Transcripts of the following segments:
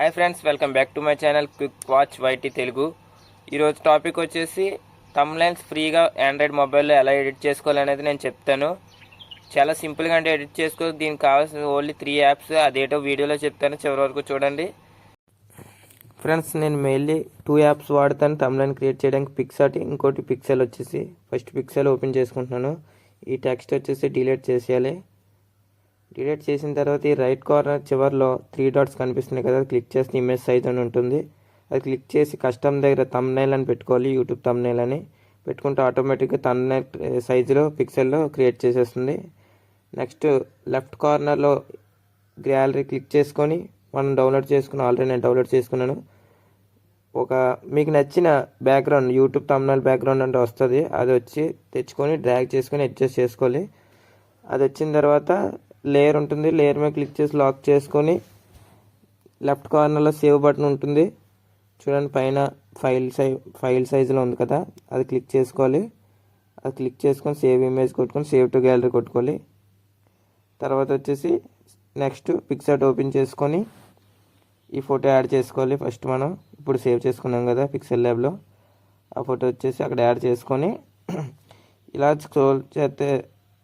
Hi friends, welcome back to my channel quick watch YT Telugu. ఈరోజు topic వచ్చేసి thumbnails ఫ్రీగా Android మొబైల్లో ఎలా ఎడిట్ చేసుకోవాలనేది నేను చెప్తాను. చాలా సింపుల్గా అంటే ఎడిట్ చేసుకోవాలి. దీనికి కావాల్సిన ఓన్లీ 3 యాప్స్. అదేటో వీడియోలో చెప్తాను, చివరి వరకు చూడండి. ఫ్రెండ్స్, నేను మెయిన్లీ 2 యాప్స్ వాడతాను థంబ్నైల్ క్రియేట్ చేయడానికి. పిక్సార్ట్, ఇంకోటి పిక్సెల్ వచ్చేసి. ఫస్ట్ పిక్సెల్ ఓపెన్ చేసుకుంటున్నాను. ఈ టెక్స్ట్ వచ్చేసి డిలీట్ చేసేయాలి. డిలీట్ చేసిన తర్వాత ఈ రైట్ కార్నర్ చివరిలో 3 డాట్స్ కనిపిస్తున్నాయి కదా, క్లిక్ చేస్తే ఇమేజ్ సైజ్ అని ఉంటుంది. అది క్లిక్ చేసి కస్టమ్ దగ్గర థంబ్నైల్ అని పెట్టుకోవాలి. యూట్యూబ్ థంబ్నైల్ అని పెట్టుకుంటే ఆటోమేటిక్గా థంబ్నైల్ సైజులో పిక్సెల్లో క్రియేట్ చేసేస్తుంది. నెక్స్ట్ లెఫ్ట్ కార్నర్లో గ్యాలరీ క్లిక్ చేసుకొని మనం డౌన్లోడ్ చేసుకుని, ఆల్రెడీ నేను డౌన్లోడ్ చేసుకున్నాను. మీకు నచ్చిన బ్యాక్గ్రౌండ్, యూట్యూబ్ థంబ్నైల్ బ్యాక్గ్రౌండ్ అంటే వస్తుంది. అది వచ్చి తెచ్చుకొని డ్రాగ్ చేసుకొని అడ్జస్ట్ చేసుకోవాలి. అది వచ్చిన తర్వాత లేయర్ ఉంటుంది. లేయర్ మీద క్లిక్ చేసి లాక్ చేసుకొని లెఫ్ట్ కార్నర్లో సేవ్ బటన్ ఉంటుంది చూడండి, పైన ఫైల్ సైజులో ఉంది కదా, అది క్లిక్ చేసుకోవాలి. అది క్లిక్ చేసుకొని సేవ్ ఇమేజ్ కొట్టుకొని సేవ్ టు గ్యాలరీ కొట్టుకోవాలి. తర్వాత వచ్చేసి నెక్స్ట్ పిక్సార్ట్ ఓపెన్ చేసుకొని ఈ ఫోటో యాడ్ చేసుకోవాలి. ఫస్ట్ మనం ఇప్పుడు సేవ్ చేసుకున్నాం కదా పిక్సెల్ ల్యాబ్లో, ఆ ఫోటో వచ్చేసి అక్కడ యాడ్ చేసుకొని ఇలా స్క్రోల్ చేస్తే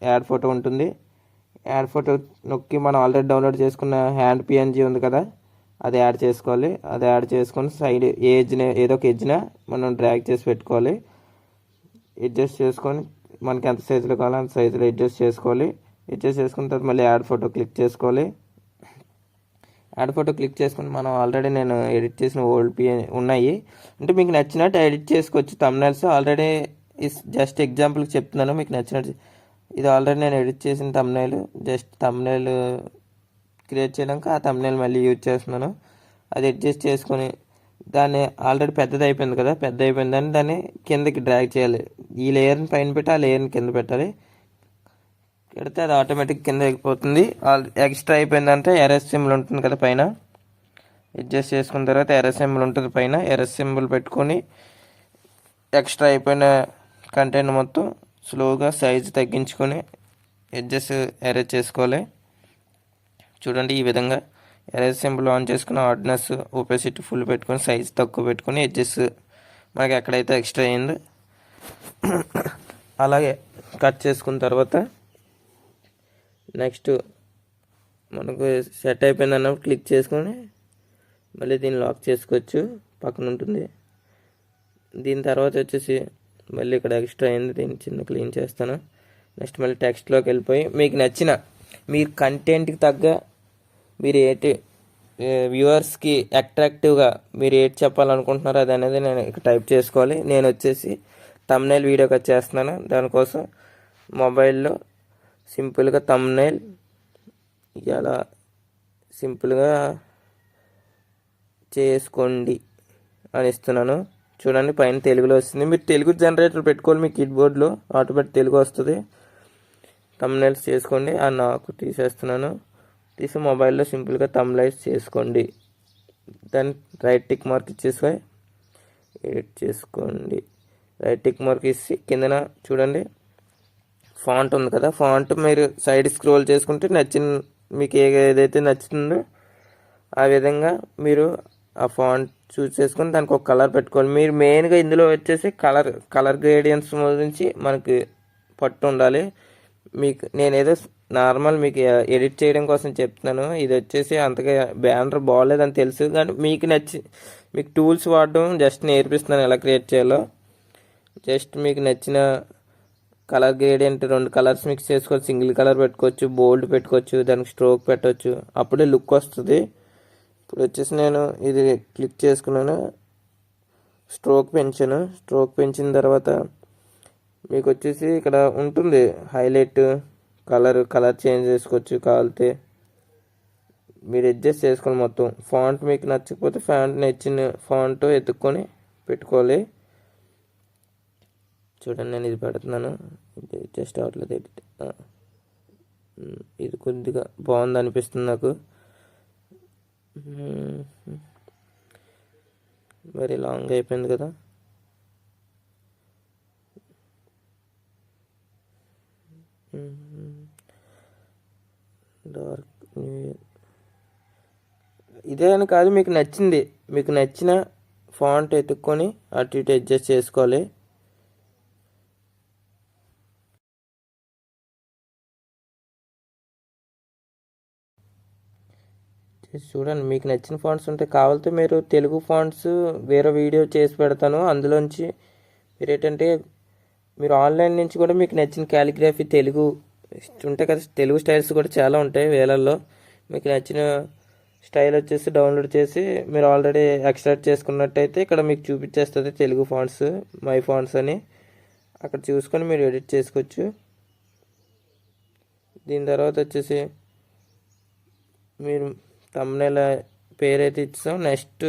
యాడ్ ఫోటో ఉంటుంది. యాడ్ ఫోటో నొక్కి మనం ఆల్రెడీ డౌన్లోడ్ చేసుకున్న హ్యాండ్ పిఎన్జీ ఉంది కదా, అది యాడ్ చేసుకోవాలి. అది యాడ్ చేసుకొని సైడ్ ఏదో ఒక ఎడ్జ్న మనం డ్రాగ్ చేసి పెట్టుకోవాలి. అడ్జస్ట్ చేసుకొని మనకి ఎంత సైజులో కావాలో అంత సైజులో అడ్జస్ట్ చేసుకోవాలి. అడ్జస్ట్ చేసుకున్న తర్వాత మళ్ళీ యాడ్ ఫోటో క్లిక్ చేసుకోవాలి. యాడ్ ఫోటో క్లిక్ చేసుకుని మనం ఆల్రెడీ నేను ఎడిట్ చేసిన ఓల్డ్ పిఎన్ ఉన్నాయి, అంటే మీకు నచ్చినట్టు ఎడిట్ చేసుకోవచ్చు. థంబ్నైల్స్ ఆల్రెడీ జస్ట్ ఎగ్జాంపుల్కి చెప్తున్నాను, మీకు నచ్చినట్టు. ఇది ఆల్రెడీ నేను ఎడిట్ చేసిన థంబ్నైల్. జస్ట్ థంబ్నైల్ క్రియేట్ చేయడానికి ఆ థంబ్నైల్ మళ్ళీ యూజ్ చేస్తున్నాను. అది అడ్జస్ట్ చేసుకొని దాన్ని ఆల్రెడీ పెద్దది అయిపోయింది కదా, పెద్ద అయిపోయిందని దాన్ని కిందకి డ్రాగ్ చేయాలి. ఈ లేయర్ని పైన పెట్టి ఆ లేయర్ని కింద పెట్టాలి. పెడితే అది ఆటోమేటిక్ కింద ఎగిపోతుంది. ఎక్స్ట్రా అయిపోయిందంటే ఎర్ఎస్ సింబల్ ఉంటుంది కదా పైన, అడ్జస్ట్ చేసుకున్న తర్వాత ఎర్ఎస్ సింబల్ ఉంటుంది పైన. ఎర్ఎస్ సింబల్ పెట్టుకొని ఎక్స్ట్రా అయిపోయిన కంటెంట్ మొత్తం స్లోగా సైజు తగ్గించుకొని ఎడ్జెస్ ఎరేజ్ చేసుకోవాలి. చూడండి, ఈ విధంగా ఎరేజ్ సింబల్ ఆన్ చేసుకుని హార్డ్నెస్ ఓపెసిటీ ఫుల్ పెట్టుకొని సైజ్ తక్కువ పెట్టుకొని ఎడ్జెస్ మనకి ఎక్కడైతే ఎక్స్ట్రా అయిందో అలాగే కట్ చేసుకున్న తర్వాత నెక్స్ట్ మనకు సెట్ అయిపోయింది అన్నప్పుడు క్లిక్ చేసుకొని మళ్ళీ దీన్ని లాక్ చేసుకోవచ్చు, పక్కన ఉంటుంది. దీని తర్వాత వచ్చేసి మళ్ళీ ఇక్కడ ఎక్స్ట్రా అయింది, దీన్ని చిన్న క్లీన్ చేస్తాను. నెక్స్ట్ మళ్ళీ టెక్స్ట్లోకి వెళ్ళిపోయి మీకు నచ్చిన మీరు కంటెంట్కి తగ్గ మీరు వ్యూవర్స్కి అట్రాక్టివ్గా మీరు చెప్పాలనుకుంటున్నారో అది అనేది నేను ఇక్కడ టైప్ చేసుకోవాలి. నేను వచ్చేసి థంబ్నైల్ వీడియో కట్ చేస్తున్నాను. దానికోసం మొబైల్లో సింపుల్గా థంబ్నైల్ ఇలా సింపుల్గా చేసుకోండి అని ఇస్తున్నాను. చూడండి, పైన తెలుగులో వస్తుంది. మీరు తెలుగు జనరేటర్ పెట్టుకోవాలి, మీ కీబోర్డ్లో ఆటోమేటిక్ తెలుగు వస్తుంది. థంబ్నైల్స్ చేసుకోండి. నాకు తీసేస్తున్నాను. తీసి మొబైల్లో సింపుల్గా థంబ్నైల్స్ చేసుకోండి. దాన్ని రైట్ టిక్ మార్క్ ఇచ్చేసి ఎడిట్ చేసుకోండి. రైట్ టిక్ మార్క్ ఇచ్చి కిందన చూడండి ఫాంట్ ఉంది కదా, ఫాంట్ మీరు సైడ్ స్క్రోల్ చేసుకుంటే మీకు ఏదైతే నచ్చుతుందో ఆ విధంగా మీరు ఆ ఫాంట్ చూస్ చేసుకొని దానికి ఒక కలర్ పెట్టుకోవాలి. మీరు మెయిన్గా ఇందులో వచ్చేసి కలర్ గ్రేడియన్స్ గురించి మనకి పట్టు ఉండాలి. నేను ఏదో నార్మల్ మీకు ఎడిట్ చేయడం కోసం చెప్తున్నాను. ఇది వచ్చేసి అంతగా బ్యానర్ బాగోలేదని తెలుసు, కానీ మీకు టూల్స్ వాడడం జస్ట్ నేర్పిస్తున్నాను ఎలా క్రియేట్ చేయాలో. జస్ట్ మీకు నచ్చిన కలర్ గ్రేడియంట్ 2 కలర్స్ మిక్స్ చేసుకోవచ్చు. సింగిల్ కలర్ పెట్టుకోవచ్చు, బోల్డ్ పెట్టుకోవచ్చు, దానికి స్ట్రోక్ పెట్టవచ్చు, అప్పుడే లుక్ వస్తుంది. ఇప్పుడు వచ్చేసి నేను ఇది క్లిక్ చేసుకున్నాను, స్ట్రోక్ పెంచాను. స్ట్రోక్ పెంచిన తర్వాత మీకు వచ్చేసి ఇక్కడ ఉంటుంది హైలైట్, కలర్ చేంజ్ చేసుకోవచ్చు. కావాలితే మీరు అడ్జస్ట్ చేసుకోండి మొత్తం. ఫాంట్ మీకు నచ్చకపోతే నచ్చిన ఫాంట్ ఎత్తుక్కొని పెట్టుకోవాలి. చూడండి, నేను ఇది పెడుతున్నాను, జస్ట్ అవట్లేదు ఎడిట్. ఇది కొద్దిగా బాగుంది అనిపిస్తుంది నాకు. వెరీ లాంగ్ అయిపోయింది కదా. డార్క్ న్యూ ఇయర్ ఇదే అని కాదు, మీకు నచ్చింది, మీకు నచ్చిన ఫాంట్ ఎత్తుక్కొని అటు ఇటు అడ్జస్ట్ చేసుకోవాలి. చూడండి, మీకు నచ్చిన ఫాంట్స్ ఉంటాయి. కావాలంటే మీరు తెలుగు ఫాంట్స్ వేరే వీడియో చేసి పెడతాను. అందులోంచి మీరు ఏంటంటే మీరు ఆన్లైన్ నుంచి కూడా మీకు నచ్చిన క్యాలిగ్రఫీ తెలుగు ఉంటాయి కదా, తెలుగు స్టైల్స్ కూడా చాలా ఉంటాయి వేలల్లో. మీకు నచ్చిన స్టైల్ వచ్చేసి డౌన్లోడ్ చేసి మీరు ఆల్రెడీ ఎక్స్ట్రాక్ట్ చేసుకున్నట్టయితే ఇక్కడ మీకు చూపించేస్తుంది తెలుగు ఫాంట్స్, మై ఫాంట్స్ అని. అక్కడ చూసుకొని మీరు ఎడిట్ చేసుకోవచ్చు. దీని తర్వాత వచ్చేసి మీరు థంబ్నెయిల్ పేరైతే ఇస్తాం. Next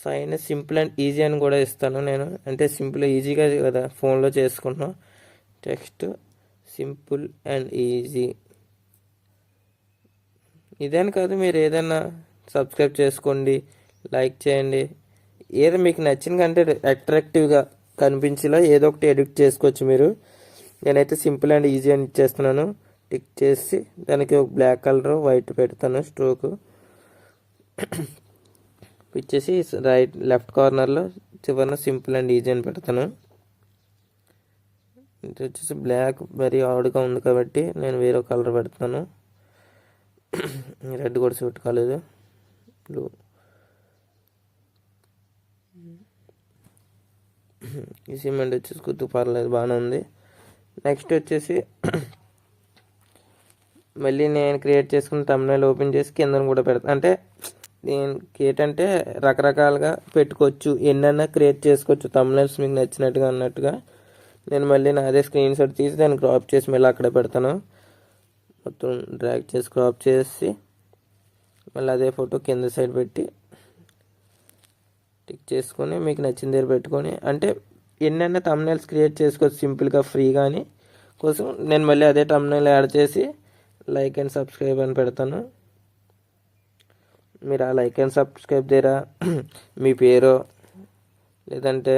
sign simple and easy అని కూడా ఇస్తాను నేను. అంటే సింపుల్ ఈజీగా కదా ఫోన్లో చేసుకుంటున్నాం. Text simple and easy. ఇదేని కాదు, మీరు ఏదైనా సబ్స్క్రైబ్ చేసుకోండి, లైక్ చేయండి. ఏదో మీకు నచ్చిన కంటే అట్రాక్టివ్గా కనిపించేలా ఏదో ఒకటి ఎడిట్ చేసుకోవచ్చు మీరు. నేనైతే సింపుల్ అండ్ ఈజీ అని ఇచ్చేస్తున్నాను. టిక్ చేసి దానికి ఒక బ్లాక్ కలర్ వైట్ పెడతాను స్ట్రోక్ ఇచ్చేసి లెఫ్ట్ కార్నర్లో చివరిన సింపుల్ అండ్ ఈజీ అని పెడతాను. ఇది వచ్చేసి బ్లాక్ మరీ ఆడుగా ఉంది కాబట్టి నేను వేరే కలర్ పెడతాను. రెడ్ కూడా సూట్ కాలేదు, బ్లూ. ఈ సిమెంట్ వచ్చేసి కొద్దిగా పర్లేదు, బాగానే ఉంది. నెక్స్ట్ వచ్చేసి మళ్ళీ నేను క్రియేట్ చేసుకున్న థంబ్నెయిల్ ఓపెన్ చేసి కిందను కూడా పెడతాను. అంటే దీనికి ఏంటంటే రకరకాలుగా పెట్టుకోవచ్చు, ఎన్నైనా క్రియేట్ చేసుకోవచ్చు థంబ్నెయిల్స్ మీకు నచ్చినట్టుగా అన్నట్టుగా. నేను మళ్ళీ నాదే స్క్రీన్ షాట్ తీసి దాన్ని క్రాప్ చేసి మళ్ళీ అక్కడే పెడతాను. మొత్తం డ్రాగ్ చేసి క్రాప్ చేసి మళ్ళీ అదే ఫోటో కింద సైడ్ పెట్టి టిక్ చేసుకొని మీకు నచ్చిన దగ్గర పెట్టుకొని, అంటే ఎన్నైనా థంబ్నెయిల్స్ క్రియేట్ చేసుకోవచ్చు సింపుల్గా ఫ్రీగా అని కోసం నేను మళ్ళీ అదే థంబ్నెయిల్ యాడ్ చేసి లైక్ అండ్ సబ్స్క్రైబ్ అని పెడతాను. మీరు ఆ లైక్ అండ్ సబ్స్క్రైబ్ దగ్గర మీ పేరు లేదంటే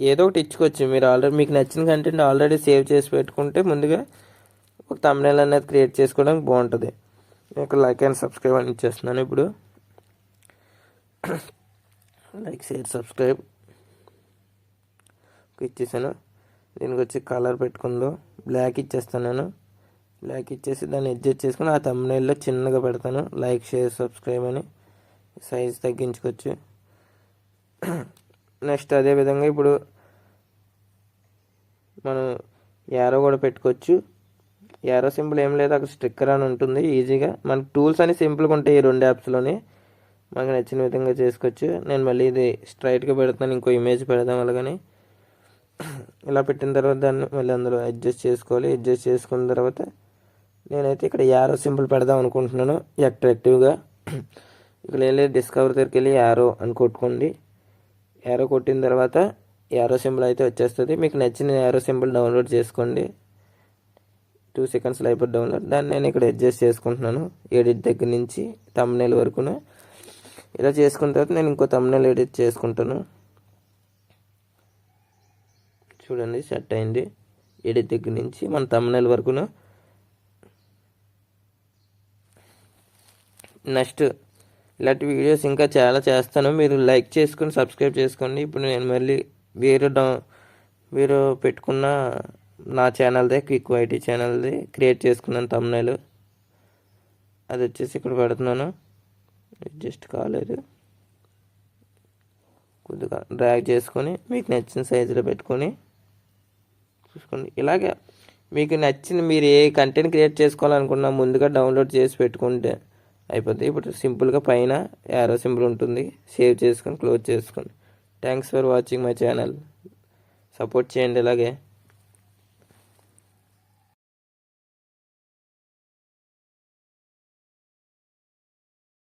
ఏదో ఒకటి ఇచ్చుకోవచ్చు. మీరు ఆల్రెడీ మీకు నచ్చిన కంటెంట్ ఆల్రెడీ సేవ్ చేసి పెట్టుకుంటే ముందుగా ఒక థంబ్నెయిల్ అనేది క్రియేట్ చేసుకోవడానికి బాగుంటుంది. నేను లైక్ అండ్ సబ్స్క్రైబ్ అని ఇచ్చేస్తున్నాను. ఇప్పుడు లైక్ షేర్ సబ్స్క్రైబ్ ఇచ్చేసాను. దీనికి వచ్చి కలర్ పెట్టుకుందో బ్లాక్ ఇచ్చేస్తాను. నేను బ్లాక్ ఇచ్చేసి దాన్ని అడ్జస్ట్ చేసుకుని ఆ థంబ్నెయిల్లో చిన్నగా పెడతాను, లైక్ షేర్ సబ్స్క్రైబ్ అని. సైజ్ తగ్గించుకోవచ్చు. నెక్స్ట్ అదేవిధంగా ఇప్పుడు మనం యారో కూడా పెట్టుకోవచ్చు. యారో సింపుల్ ఏం లేదు, అక్కడ స్టిక్కర్ అని ఉంటుంది. ఈజీగా మనకు టూల్స్ అని సింపుల్గా ఉంటాయి ఈ రెండు యాప్స్లోనే. మనకు నచ్చిన విధంగా చేసుకోవచ్చు. నేను మళ్ళీ ఇది స్ట్రైట్గా పెడతాను, ఇంకో ఇమేజ్ పెడదాం అలాగని. ఇలా పెట్టిన తర్వాత దాన్ని మళ్ళీ అందులో అడ్జస్ట్ చేసుకోవాలి. అడ్జస్ట్ చేసుకున్న తర్వాత నేనైతే ఇక్కడ యారో సింపుల్ పెడదాం అనుకుంటున్నాను అట్రాక్టివ్గా. ఇక్కడ వెళ్ళి డిస్కవర్ దగ్గరికి వెళ్ళి యారో అని కొట్టుకోండి. యారో కొట్టిన తర్వాత యారో సింబల్ అయితే వచ్చేస్తుంది. మీకు నచ్చిన యారో సింబల్ డౌన్లోడ్ చేసుకోండి. 2 సెకండ్స్లో అయిపోయి డౌన్లోడ్. దాన్ని నేను ఇక్కడ అడ్జస్ట్ చేసుకుంటున్నాను ఎడిట్ దగ్గర నుంచి థంబ్నెయిల్ వరకును. ఇలా చేసుకున్న తర్వాత నేను ఇంకో థంబ్నెయిల్ ఎడిట్ చేసుకుంటాను. చూడండి, సెట్ అయింది. ఎడిట్ దగ్గర నుంచి మన థంబ్నెయిల్ వరకును. నెక్స్ట్ ఇలాంటి వీడియోస్ ఇంకా చాలా చేస్తాను. మీరు లైక్ చేసుకుని సబ్స్క్రైబ్ చేసుకోండి. ఇప్పుడు నేను మళ్ళీ వేరే పెట్టుకున్న నా ఛానల్దే క్విక్ వైటీ ఛానల్ది క్రియేట్ చేసుకున్నాను థంబ్నెయిల్. అది వచ్చేసి ఇక్కడ పెడుతున్నాను. జస్ట్ కాలేదు, కొద్దిగా డ్రాగ్ చేసుకొని మీకు నచ్చిన సైజులో పెట్టుకొని చూసుకోండి. ఇలాగే మీకు నచ్చిన మీరు ఏ కంటెంట్ క్రియేట్ చేసుకోవాలనుకున్నా ముందుగా డౌన్లోడ్ చేసి పెట్టుకుంటే అయిపోతుంది. ఇప్పుడు సింపుల్గా పైన యారో సింబల్ ఉంటుంది, సేవ్ చేసుకొని క్లోజ్ చేసుకోండి. Thanks for watching my channel. Support చేయండి ఇలాగే.